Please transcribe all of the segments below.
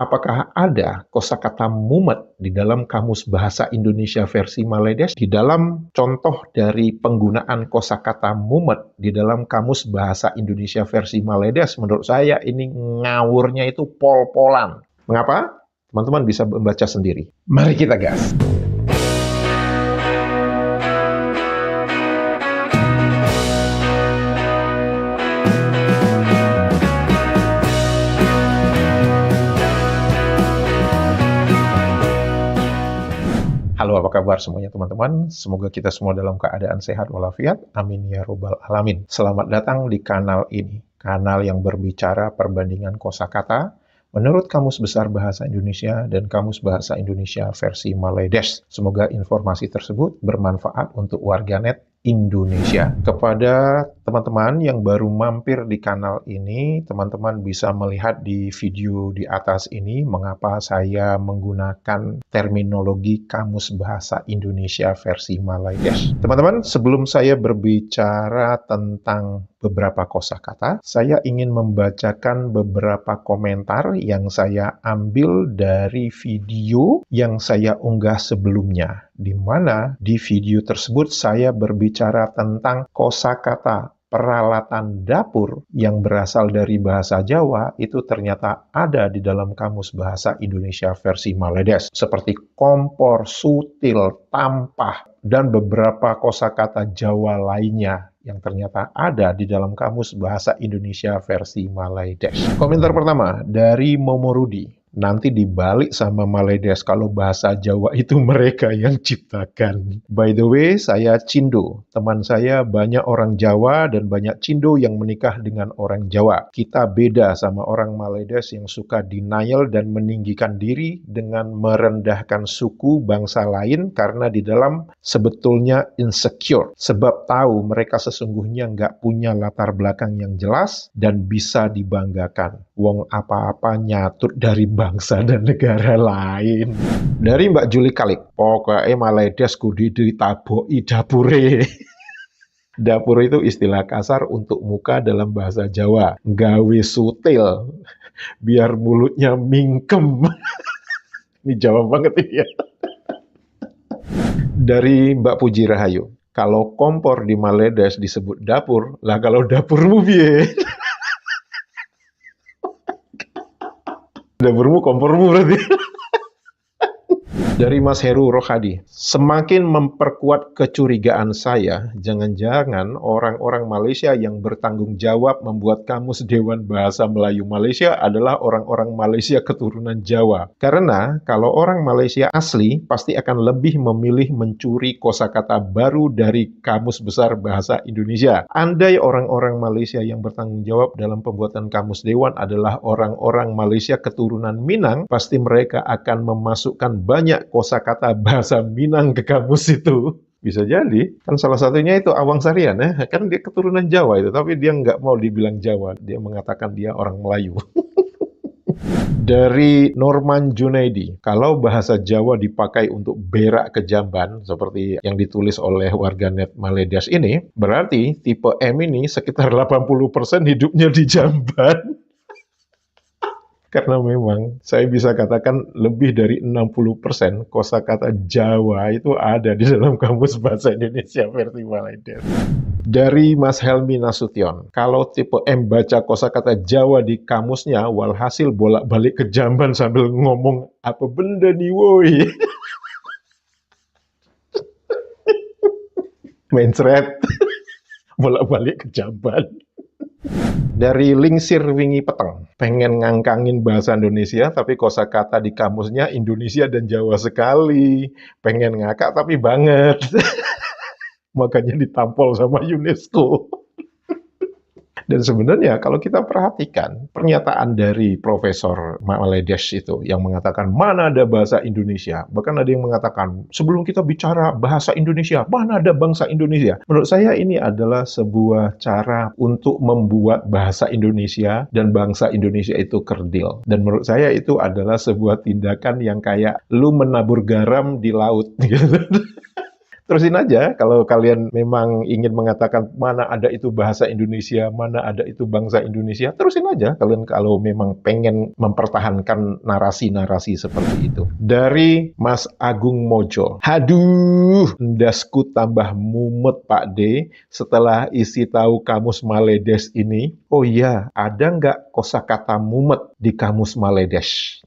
Apakah ada kosakata mumet di dalam Kamus Bahasa Indonesia versi Maledes? Di dalam contoh dari penggunaan kosakata mumet di dalam Kamus Bahasa Indonesia versi Maledes, menurut saya ini ngawurnya itu pol-polan. Mengapa? Teman-teman bisa membaca sendiri. Mari kita gas! Halo, apa kabar semuanya teman-teman? Semoga kita semua dalam keadaan sehat walafiat. Amin ya robbal alamin. Selamat datang di kanal ini. Kanal yang berbicara perbandingan kosakata menurut Kamus Besar Bahasa Indonesia dan Kamus Bahasa Indonesia versi Maledes. Semoga informasi tersebut bermanfaat untuk warganet Indonesia. Kepada teman-teman yang baru mampir di kanal ini, teman-teman bisa melihat di video di atas ini mengapa saya menggunakan terminologi Kamus Bahasa Indonesia versi Maledes. Teman-teman, sebelum saya berbicara tentang beberapa kosakata, saya ingin membacakan beberapa komentar yang saya ambil dari video yang saya unggah sebelumnya, di mana di video tersebut saya berbicara tentang kosakata peralatan dapur yang berasal dari bahasa Jawa itu ternyata ada di dalam Kamus Bahasa Indonesia versi Maledes, seperti kompor, sutil, tampah, dan beberapa kosakata Jawa lainnya yang ternyata ada di dalam Kamus Bahasa Indonesia versi Maledes. Komentar pertama dari Momorudi. Nanti dibalik sama Maledes kalau bahasa Jawa itu mereka yang ciptakan. By the way, saya Cindo. Teman saya banyak orang Jawa dan banyak Cindo yang menikah dengan orang Jawa. Kita beda sama orang Maledes yang suka denial dan meninggikan diri dengan merendahkan suku bangsa lain karena di dalam sebetulnya insecure. Sebab tahu mereka sesungguhnya nggak punya latar belakang yang jelas dan bisa dibanggakan. Wong apa-apa nyatut dari bangsa dan negara lain. Dari Mbak Juli Kalik, pokoknya Maledes kudu ditaboki dapure. Dapur itu istilah kasar untuk muka dalam bahasa Jawa. Gawe sutil, biar mulutnya mingkem. Ini Jawa banget ini ya. Dari Mbak Puji Rahayu, kalau kompor di Maledes disebut dapur, lah kalau dapurmu piye? Dapurmu kompormu berarti. Dari Mas Heru Rohadi, semakin memperkuat kecurigaan saya, jangan-jangan orang-orang Malaysia yang bertanggung jawab membuat Kamus Dewan Bahasa Melayu Malaysia adalah orang-orang Malaysia keturunan Jawa. Karena kalau orang Malaysia asli, pasti akan lebih memilih mencuri kosakata baru dari Kamus Besar Bahasa Indonesia. Andai orang-orang Malaysia yang bertanggung jawab dalam pembuatan Kamus Dewan adalah orang-orang Malaysia keturunan Minang, pasti mereka akan memasukkan banyak kosakata bahasa Minang ke kamus itu. Bisa jadi, kan salah satunya itu Awang Sarian ya, kan dia keturunan Jawa itu, tapi dia nggak mau dibilang Jawa, dia mengatakan dia orang Melayu. Dari Norman Junaidi, kalau bahasa Jawa dipakai untuk berak ke jamban, seperti yang ditulis oleh warganet Maledes ini, berarti tipe M ini sekitar 80% hidupnya di jamban. Karena memang saya bisa katakan lebih dari 60% kosakata Jawa itu ada di dalam Kamus Bahasa Indonesia versi Maledes. Dari Mas Helmi Nasution, kalau tipe M baca kosakata Jawa di kamusnya, walhasil bolak-balik ke jamban sambil ngomong, apa benda nih woi? Mencret, bolak-balik ke jamban. Dari Lingsir Wingi Peteng, pengen ngangkangin bahasa Indonesia, tapi kosakata di kamusnya Indonesia dan Jawa sekali. Pengen ngakak, tapi banget. Makanya ditampol sama UNESCO. Dan sebenarnya kalau kita perhatikan, pernyataan dari Profesor Maledes itu yang mengatakan mana ada bahasa Indonesia. Bahkan ada yang mengatakan, sebelum kita bicara bahasa Indonesia, mana ada bangsa Indonesia. Menurut saya ini adalah sebuah cara untuk membuat bahasa Indonesia dan bangsa Indonesia itu kerdil. Dan menurut saya itu adalah sebuah tindakan yang kayak lu menabur garam di laut. Gitu. Terusin aja kalau kalian memang ingin mengatakan mana ada itu bahasa Indonesia, mana ada itu bangsa Indonesia, terusin aja kalian kalau memang pengen mempertahankan narasi-narasi seperti itu. Dari Mas Agung Mojo. Haduh, ndasku tambah mumet Pak D setelah isi tahu kamus Maledes ini. Oh iya, ada nggak kosakata mumet di kamus Maledes?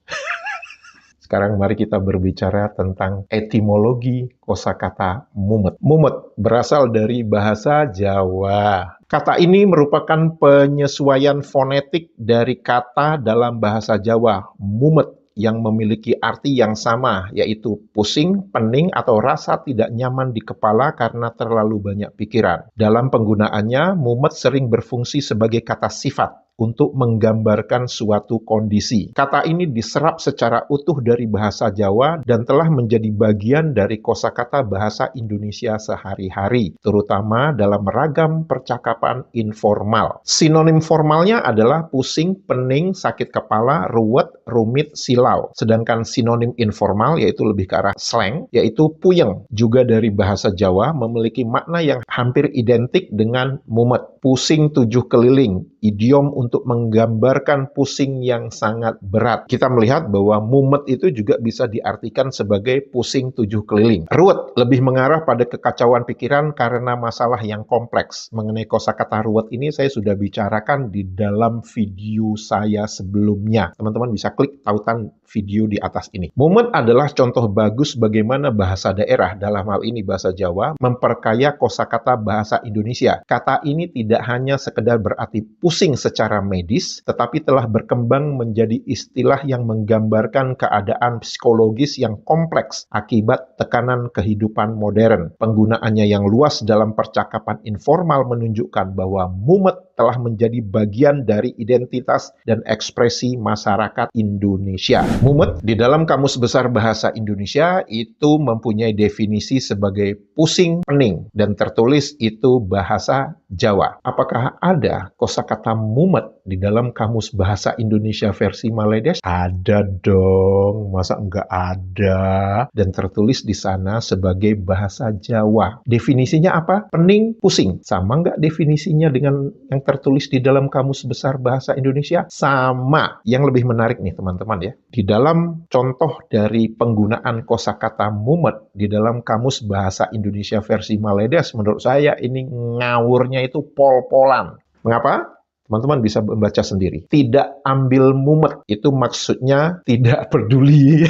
Sekarang mari kita berbicara tentang etimologi kosakata mumet. Mumet berasal dari bahasa Jawa. Kata ini merupakan penyesuaian fonetik dari kata dalam bahasa Jawa, mumet, yang memiliki arti yang sama, yaitu pusing, pening, atau rasa tidak nyaman di kepala karena terlalu banyak pikiran. Dalam penggunaannya, mumet sering berfungsi sebagai kata sifat untuk menggambarkan suatu kondisi. Kata ini diserap secara utuh dari bahasa Jawa dan telah menjadi bagian dari kosakata bahasa Indonesia sehari-hari, terutama dalam ragam percakapan informal. Sinonim formalnya adalah pusing, pening, sakit kepala, ruwet, rumit, silau. Sedangkan sinonim informal yaitu lebih ke arah slang, yaitu puyeng, juga dari bahasa Jawa, memiliki makna yang hampir identik dengan mumet. Pusing tujuh keliling, idiom untuk menggambarkan pusing yang sangat berat. Kita melihat bahwa mumet itu juga bisa diartikan sebagai pusing tujuh keliling. Ruwet lebih mengarah pada kekacauan pikiran karena masalah yang kompleks. Mengenai kosakata ruwet ini saya sudah bicarakan di dalam video saya sebelumnya. Teman-teman bisa klik tautan video di atas ini. Mumet adalah contoh bagus bagaimana bahasa daerah, dalam hal ini bahasa Jawa, memperkaya kosakata bahasa Indonesia. Kata ini tidak hanya sekedar berarti pusing secara medis, tetapi telah berkembang menjadi istilah yang menggambarkan keadaan psikologis yang kompleks akibat tekanan kehidupan modern. Penggunaannya yang luas dalam percakapan informal menunjukkan bahwa mumet telah menjadi bagian dari identitas dan ekspresi masyarakat Indonesia. Mumet di dalam Kamus Besar Bahasa Indonesia itu mempunyai definisi sebagai pusing, pening, dan tertulis itu bahasa Jawa. Apakah ada kosakata mumet di dalam Kamus Bahasa Indonesia versi Maledes? Ada dong, masa enggak ada? Dan tertulis di sana sebagai bahasa Jawa. Definisinya apa? Pening, pusing. Sama enggak definisinya dengan yang tertulis di dalam Kamus Besar Bahasa Indonesia? Sama. Yang lebih menarik nih teman-teman ya. Di dalam contoh dari penggunaan kosakata mumet di dalam Kamus Bahasa Indonesia versi Maledes, menurut saya ini ngawurnya itu pol-polan. Mengapa? Teman-teman bisa membaca sendiri. Tidak ambil mumet, itu maksudnya tidak peduli.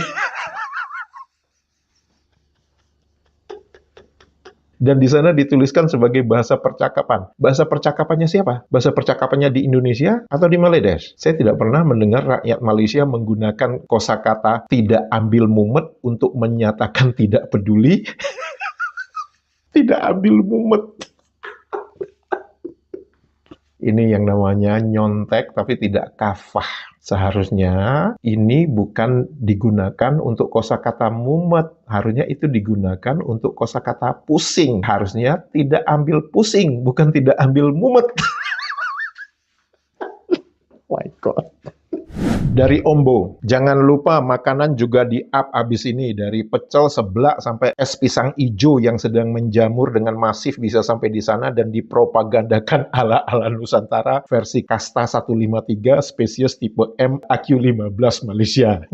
Dan di sana dituliskan sebagai bahasa percakapan. Bahasa percakapannya siapa? Bahasa percakapannya di Indonesia atau di Maledes? Saya tidak pernah mendengar rakyat Malaysia menggunakan kosakata tidak ambil mumet untuk menyatakan tidak peduli. Tidak ambil mumet. Ini yang namanya nyontek tapi tidak kafah. Seharusnya ini bukan digunakan untuk kosakata mumet. Harusnya itu digunakan untuk kosakata pusing. Harusnya tidak ambil pusing, bukan tidak ambil mumet. My God. Dari Ombo, jangan lupa makanan juga di-up abis ini. Dari pecel, seblak, sampai es pisang ijo yang sedang menjamur dengan masif bisa sampai di sana dan dipropagandakan ala-ala Nusantara versi kasta 153 spesies tipe M AQ15 Malaysia.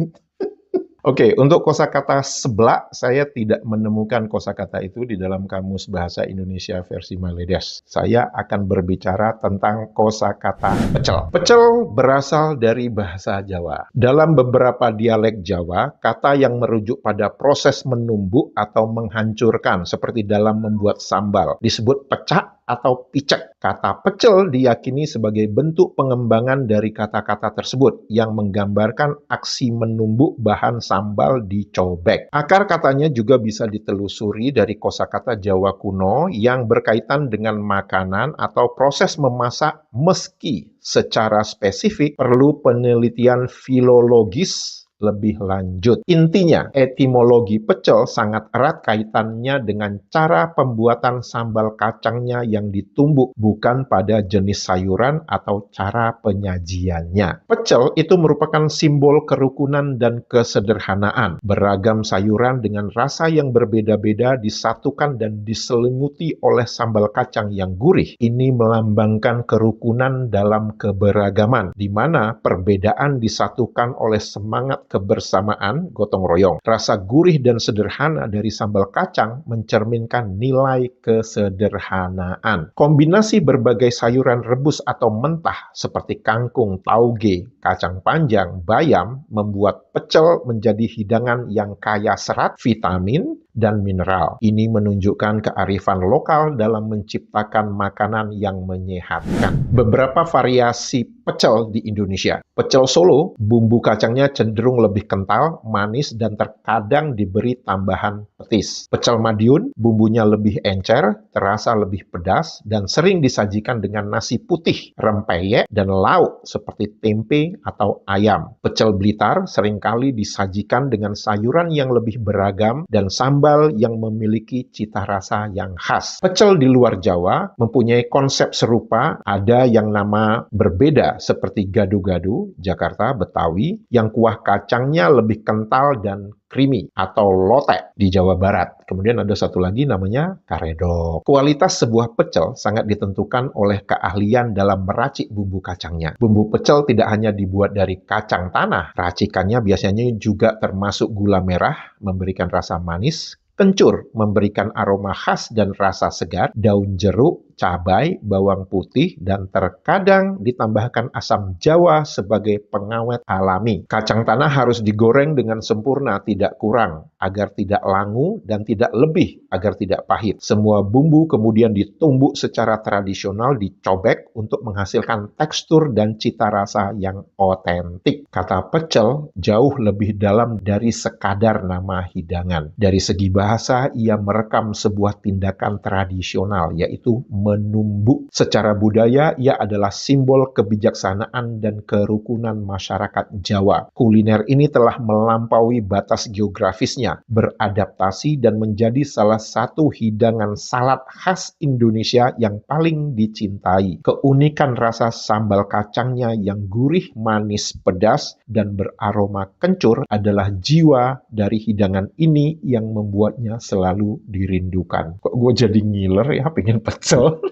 Oke, untuk kosakata seblak, saya tidak menemukan kosakata itu di dalam Kamus Bahasa Indonesia versi Maledes. Saya akan berbicara tentang kosakata pecel. Pecel berasal dari bahasa Jawa. Dalam beberapa dialek Jawa, kata yang merujuk pada proses menumbuk atau menghancurkan, seperti dalam membuat sambal, disebut pecak atau picek. Kata pecel diyakini sebagai bentuk pengembangan dari kata-kata tersebut yang menggambarkan aksi menumbuk bahan sambal dicobek. Akar katanya juga bisa ditelusuri dari kosakata Jawa kuno yang berkaitan dengan makanan atau proses memasak, meski secara spesifik perlu penelitian filologis lebih lanjut. Intinya, etimologi pecel sangat erat kaitannya dengan cara pembuatan sambal kacangnya yang ditumbuk, bukan pada jenis sayuran atau cara penyajiannya. Pecel itu merupakan simbol kerukunan dan kesederhanaan. Beragam sayuran dengan rasa yang berbeda-beda disatukan dan diselimuti oleh sambal kacang yang gurih. Ini melambangkan kerukunan dalam keberagaman, di mana perbedaan disatukan oleh semangat kebersamaan, gotong royong. Rasa gurih dan sederhana dari sambal kacang mencerminkan nilai kesederhanaan. Kombinasi berbagai sayuran rebus atau mentah seperti kangkung, tauge, kacang panjang, bayam membuat pecel menjadi hidangan yang kaya serat, vitamin, dan mineral. Ini menunjukkan kearifan lokal dalam menciptakan makanan yang menyehatkan. Beberapa variasi pecel di Indonesia. Pecel Solo, bumbu kacangnya cenderung lebih kental, manis, dan terkadang diberi tambahan petis. Pecel Madiun, bumbunya lebih encer, terasa lebih pedas, dan sering disajikan dengan nasi putih, rempeyek, dan lauk seperti tempe atau ayam. Pecel Blitar seringkali disajikan dengan sayuran yang lebih beragam dan sambal yang memiliki cita rasa yang khas. Pecel di luar Jawa mempunyai konsep serupa, ada yang nama berbeda seperti gado-gado, Jakarta, Betawi, yang kuah kacangnya lebih kental dan creamy, atau lotek di Jawa Barat. Kemudian ada satu lagi namanya karedok. Kualitas sebuah pecel sangat ditentukan oleh keahlian dalam meracik bumbu kacangnya. Bumbu pecel tidak hanya dibuat dari kacang tanah, racikannya biasanya juga termasuk gula merah, memberikan rasa manis, kencur, memberikan aroma khas dan rasa segar, daun jeruk, cabai, bawang putih, dan terkadang ditambahkan asam jawa sebagai pengawet alami. Kacang tanah harus digoreng dengan sempurna, tidak kurang, agar tidak langu dan tidak lebih, agar tidak pahit. Semua bumbu kemudian ditumbuk secara tradisional, dicobek untuk menghasilkan tekstur dan cita rasa yang otentik. Kata pecel jauh lebih dalam dari sekadar nama hidangan. Dari segi bahasa, ia merekam sebuah tindakan tradisional, yaitu menumbuk. Secara budaya, ia adalah simbol kebijaksanaan dan kerukunan masyarakat Jawa. Kuliner ini telah melampaui batas geografisnya, beradaptasi dan menjadi salah satu hidangan salad khas Indonesia yang paling dicintai. Keunikan rasa sambal kacangnya yang gurih, manis, pedas, dan beraroma kencur adalah jiwa dari hidangan ini yang membuatnya selalu dirindukan. Kok gue jadi ngiler ya, pengen pecel?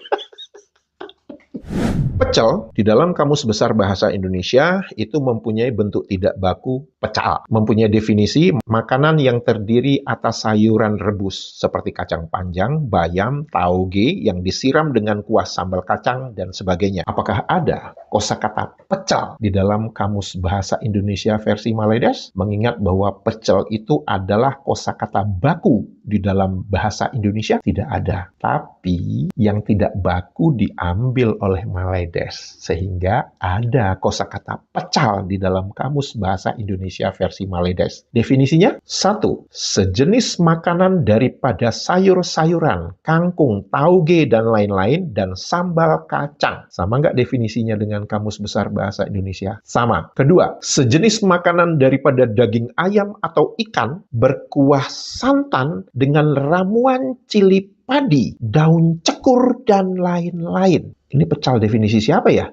Pecel, di dalam Kamus Besar Bahasa Indonesia, itu mempunyai bentuk tidak baku pecal. Mempunyai definisi makanan yang terdiri atas sayuran rebus, seperti kacang panjang, bayam, tauge, yang disiram dengan kuah sambal kacang, dan sebagainya. Apakah ada kosakata pecel di dalam Kamus Bahasa Indonesia versi Maledes? Mengingat bahwa pecel itu adalah kosakata baku di dalam bahasa Indonesia, tidak ada. Tapi yang tidak baku diambil oleh Maledes, sehingga ada kosakata pecal di dalam Kamus Bahasa Indonesia versi Maledes. Definisinya, 1. Sejenis makanan daripada sayur-sayuran, kangkung, tauge, dan lain-lain, dan sambal kacang. Sama nggak definisinya dengan Kamus Besar Bahasa Indonesia? Sama. Kedua, sejenis makanan daripada daging ayam atau ikan, berkuah santan dengan ramuan cili padi, daun cekur, dan lain-lain. Ini pecal definisi siapa ya?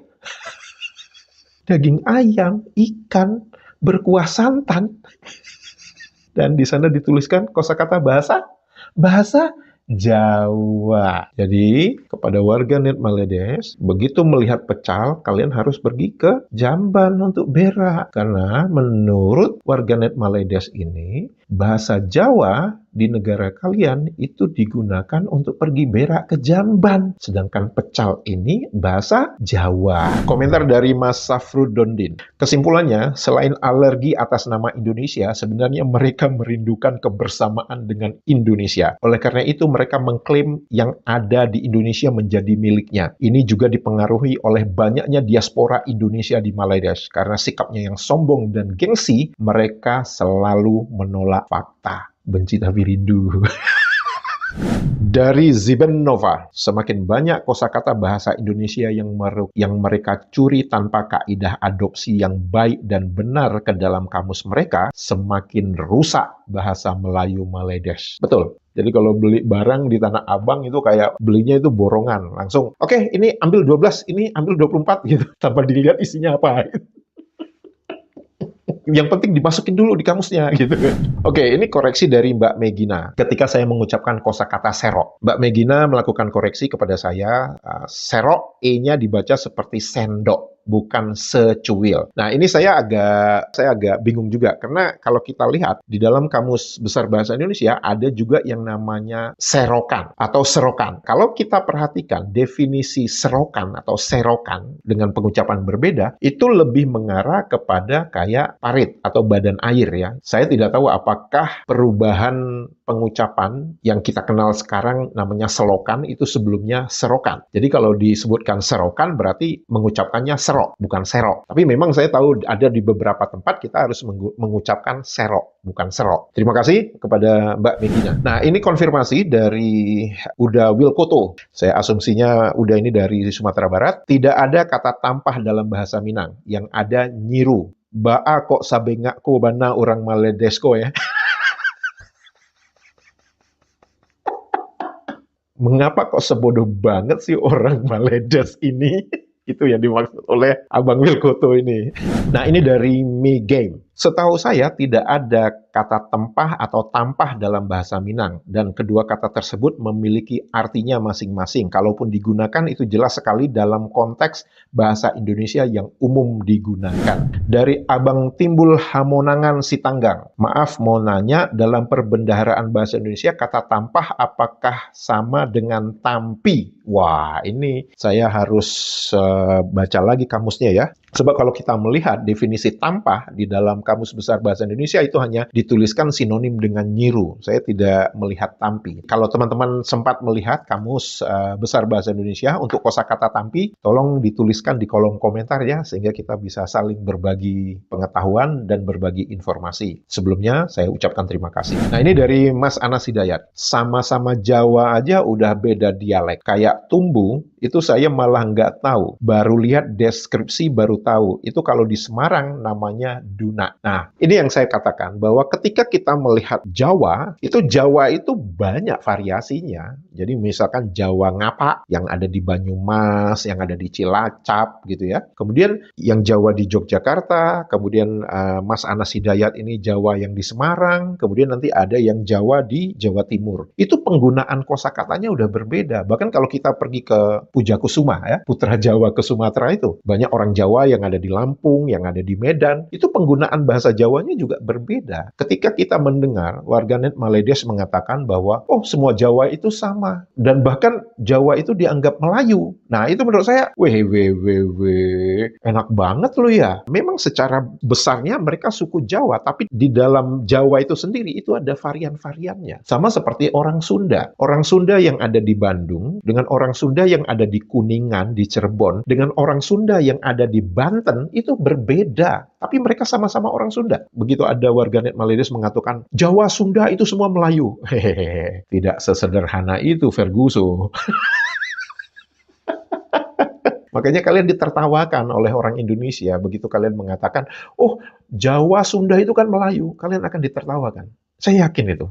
Daging ayam, ikan, berkuah santan. Dan di sana dituliskan kosakata bahasa Jawa. Jadi, kepada warganet Maledes, begitu melihat pecal, kalian harus pergi ke Jamban untuk berak. Karena menurut warganet Maledes ini, bahasa Jawa di negara kalian itu digunakan untuk pergi berak ke Jamban. Sedangkan pecal ini bahasa Jawa. Komentar dari Mas Safrudondin. Kesimpulannya, selain alergi atas nama Indonesia, sebenarnya mereka merindukan kebersamaan dengan Indonesia. Oleh karena itu, mereka mengklaim yang ada di Indonesia menjadi miliknya. Ini juga dipengaruhi oleh banyaknya diaspora Indonesia di Maledes. Karena sikapnya yang sombong dan gengsi, mereka selalu menolak fakta. Benci tapi rindu. Dari Ziben Nova, semakin banyak kosakata bahasa Indonesia yang mereka curi tanpa kaidah adopsi yang baik dan benar ke dalam kamus mereka, semakin rusak bahasa Melayu Maledes. Betul. Jadi kalau beli barang di Tanah Abang itu kayak belinya itu borongan. Langsung, oke, ini ambil 12, ini ambil 24 gitu. Tanpa dilihat isinya apa. Yang penting dimasukin dulu di kamusnya gitu. Oke, ini koreksi dari Mbak Megina. Ketika saya mengucapkan kosakata serok, Mbak Megina melakukan koreksi kepada saya, serok E-nya dibaca seperti sendok, bukan secuil. Nah, ini saya agak bingung juga karena kalau kita lihat di dalam Kamus Besar Bahasa Indonesia ada juga yang namanya serokan atau serokan. Kalau kita perhatikan definisi serokan atau serokan dengan pengucapan berbeda, itu lebih mengarah kepada kayak parit atau badan air ya. Saya tidak tahu apakah perubahan pengucapan yang kita kenal sekarang namanya selokan itu sebelumnya serokan. Jadi kalau disebutkan serokan berarti mengucapkannya serok, bukan serok. Tapi memang saya tahu ada di beberapa tempat kita harus mengucapkan serok, bukan serok. Terima kasih kepada Mbak Medina. Nah, ini konfirmasi dari Uda Wilkoto. Saya asumsinya Uda ini dari Sumatera Barat. Tidak ada kata tampah dalam bahasa Minang. Yang ada nyiru. Ba'a kok sabengak ko bana orang Maledesko ya. Mengapa kok sebodoh banget sih orang Maledes ini? Itu yang dimaksud oleh Abang Wilkoto ini. Nah, ini dari Me Game. Setahu saya tidak ada kata tempah atau tampah dalam bahasa Minang, dan kedua kata tersebut memiliki artinya masing-masing. Kalaupun digunakan itu jelas sekali dalam konteks bahasa Indonesia yang umum digunakan. Dari Abang Timbul Hamonangan Sitanggang, maaf mau nanya, dalam perbendaharaan bahasa Indonesia kata tampah apakah sama dengan tampi? Wah, ini saya harus baca lagi kamusnya ya. Sebab kalau kita melihat definisi tampah di dalam Kamus Besar Bahasa Indonesia itu hanya dituliskan sinonim dengan nyiru. Saya tidak melihat tampi. Kalau teman-teman sempat melihat Kamus Besar Bahasa Indonesia untuk kosakata tampi, tolong dituliskan di kolom komentar ya, sehingga kita bisa saling berbagi pengetahuan dan berbagi informasi. Sebelumnya saya ucapkan terima kasih. Nah, ini dari Mas Anas Hidayat. Sama-sama Jawa aja udah beda dialek. Kayak tumbuh, itu saya malah nggak tahu. Baru lihat deskripsi baru tahu. Itu kalau di Semarang namanya Duna. Nah, ini yang saya katakan bahwa ketika kita melihat Jawa itu banyak variasinya. Jadi misalkan Jawa Ngapak yang ada di Banyumas, yang ada di Cilacap gitu ya. Kemudian yang Jawa di Yogyakarta, kemudian Mas Anas Hidayat ini Jawa yang di Semarang, kemudian nanti ada yang Jawa di Jawa Timur. Itu penggunaan kosakatanya udah berbeda. Bahkan kalau kita pergi ke Pujakusuma ya, Putra Jawa ke Sumatera itu, banyak orang Jawa yang ada di Lampung, yang ada di Medan, itu penggunaan bahasa Jawanya juga berbeda. Ketika kita mendengar warganet Maledes mengatakan bahwa oh semua Jawa itu sama, dan bahkan Jawa itu dianggap Melayu. Nah itu menurut saya, enak banget loh ya. Memang secara besarnya mereka suku Jawa, tapi di dalam Jawa itu sendiri itu ada varian-variannya. Sama seperti orang Sunda. Orang Sunda yang ada di Bandung dengan orang Sunda yang ada di Kuningan, di Cirebon, dengan orang Sunda yang ada di Banten, itu berbeda. Tapi mereka sama-sama orang Sunda. Begitu ada warganet Maledes mengatakan, Jawa, Sunda itu semua Melayu. Hehehe, tidak sesederhana itu, Ferguson. Makanya kalian ditertawakan oleh orang Indonesia. Begitu kalian mengatakan, oh, Jawa, Sunda itu kan Melayu. Kalian akan ditertawakan. Saya yakin itu.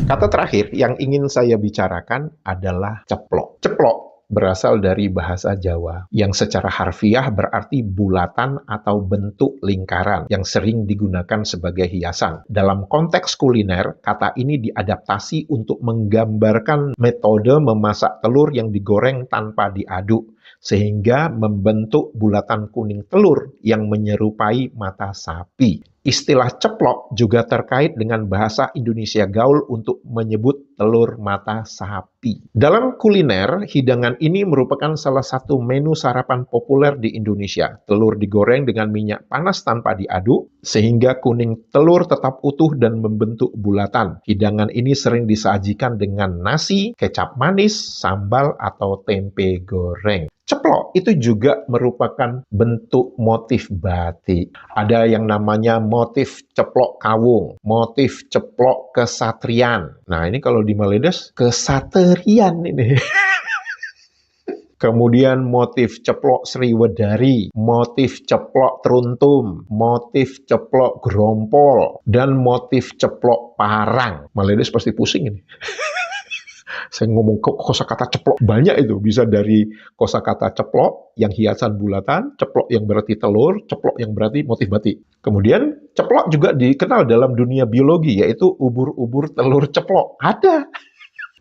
Kata terakhir yang ingin saya bicarakan adalah ceplok. Ceplok berasal dari bahasa Jawa yang secara harfiah berarti bulatan atau bentuk lingkaran yang sering digunakan sebagai hiasan. Dalam konteks kuliner, kata ini diadaptasi untuk menggambarkan metode memasak telur yang digoreng tanpa diaduk, sehingga membentuk bulatan kuning telur yang menyerupai mata sapi. Istilah ceplok juga terkait dengan bahasa Indonesia gaul untuk menyebut telur mata sapi. Dalam kuliner, hidangan ini merupakan salah satu menu sarapan populer di Indonesia. Telur digoreng dengan minyak panas tanpa diaduk, sehingga kuning telur tetap utuh dan membentuk bulatan. Hidangan ini sering disajikan dengan nasi, kecap manis, sambal, atau tempe goreng. Ceplok itu juga merupakan bentuk motif batik. Ada yang namanya motif ceplok kawung, motif ceplok kesatrian. Nah, ini kalau di Maledes, kesatrian ini. Kemudian motif ceplok Sriwedari, motif ceplok Truntum, motif ceplok Grompol, dan motif ceplok Parang. Maledes pasti pusing ini. Saya ngomong kosakata ceplok banyak itu, bisa dari kosakata ceplok yang hiasan bulatan, ceplok yang berarti telur, ceplok yang berarti motif batik. Kemudian ceplok juga dikenal dalam dunia biologi, yaitu ubur-ubur telur ceplok. Ada.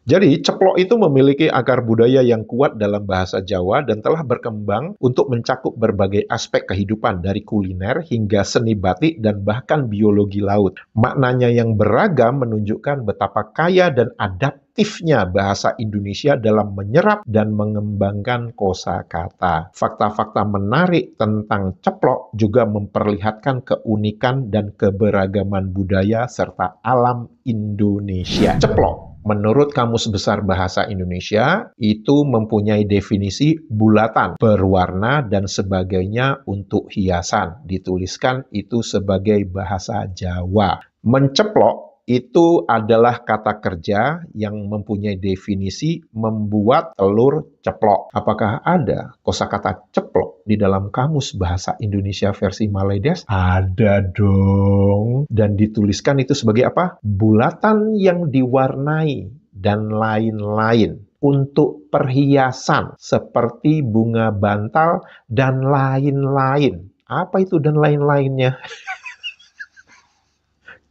Jadi, ceplok itu memiliki akar budaya yang kuat dalam bahasa Jawa dan telah berkembang untuk mencakup berbagai aspek kehidupan dari kuliner hingga seni batik dan bahkan biologi laut. Maknanya yang beragam menunjukkan betapa kaya dan adaptifnya bahasa Indonesia dalam menyerap dan mengembangkan kosakata. Fakta-fakta menarik tentang ceplok juga memperlihatkan keunikan dan keberagaman budaya serta alam Indonesia. Ceplok menurut Kamus Besar Bahasa Indonesia, itu mempunyai definisi bulatan, berwarna, dan sebagainya untuk hiasan. Dituliskan itu sebagai bahasa Jawa. Menceplok itu adalah kata kerja yang mempunyai definisi membuat telur ceplok. Apakah ada kosakata ceplok di dalam Kamus Bahasa Indonesia versi Maledes? Ada dong. Dan dituliskan itu sebagai apa? Bulatan yang diwarnai dan lain-lain. Untuk perhiasan seperti bunga bantal dan lain-lain. Apa itu dan lain-lainnya?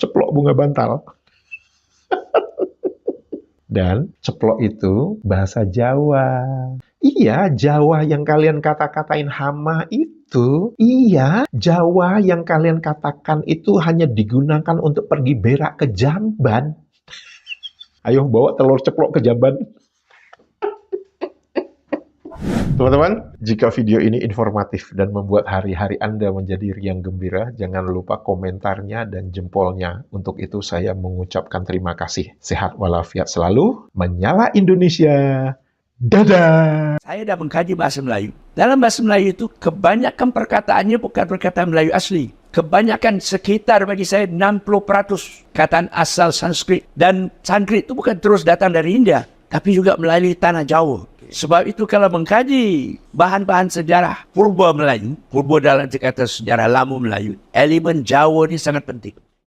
Ceplok bunga bantal. Dan ceplok itu bahasa Jawa. Iya, Jawa yang kalian kata-katain hama itu. Iya, Jawa yang kalian katakan itu hanya digunakan untuk pergi berak ke Jamban. Ayo bawa telur ceplok ke Jamban. Teman-teman, jika video ini informatif dan membuat hari-hari Anda menjadi riang gembira, jangan lupa komentarnya dan jempolnya. Untuk itu saya mengucapkan terima kasih. Sehat walafiat selalu, menyala Indonesia. Dadah! Saya dah mengkaji bahasa Melayu. Dalam bahasa Melayu itu, kebanyakan perkataannya bukan perkataan Melayu asli. Kebanyakan sekitar bagi saya 60% kataan asal Sanskrit. Dan Sanskrit itu bukan terus datang dari India, tapi juga melalui tanah Jawa. Sebab itu kalau mengkaji bahan-bahan sejarah purba Melayu, purba dalam kata sejarah lama Melayu, elemen Jawa ini sangat penting.